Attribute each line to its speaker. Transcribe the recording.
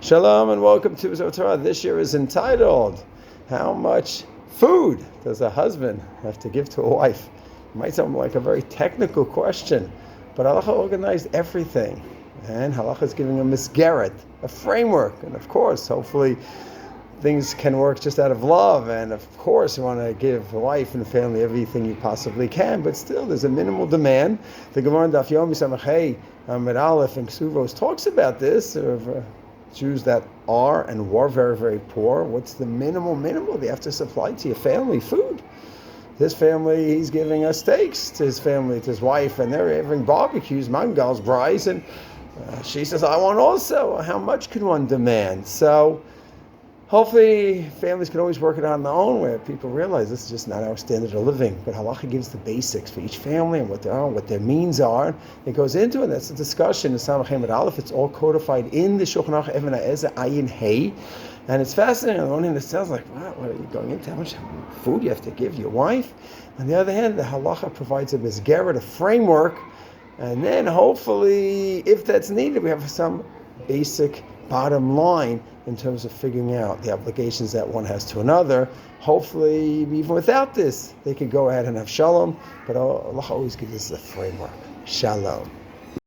Speaker 1: Shalom and welcome to Torah. This year is entitled, How Much Food Does a Husband Have to Give to a Wife? It might sound like a very technical question, but Halacha organized everything. And Halacha is giving a misgeret, a framework. And of course, hopefully, things can work just out of love. And of course, you want to give the wife and the family everything you possibly can, but still, there's a minimal demand. The Gemara in Daf Yomi Samachay Amid Aleph and Ketuvot talks about this. Jews that are and were very, very poor, what's the minimal they have to supply to your family? Food. This family, he's giving us steaks to his family, to his wife, and they're having barbecues, mangals, braais, and she says, I want also. How much can one demand? So hopefully families can always work it out on their own, where people realize this is just not our standard of living. But Halacha gives the basics for each family and what they are, what their means are. It goes into it. That's a discussion. In Samach Hamid Aleph, it's all codified in the Shulchan Aruch Even HaEzer Ayin Hey. And it's fascinating. On the one hand, it sounds like, wow, what are you going into? How much food you have to give your wife? On the other hand, the Halacha provides a misgeret, a framework. And then hopefully, if that's needed, we have some basic bottom line in terms of figuring out the obligations that one has to another. Hopefully, even without this, they could go ahead and have shalom, but Allah always gives us a framework. Shalom.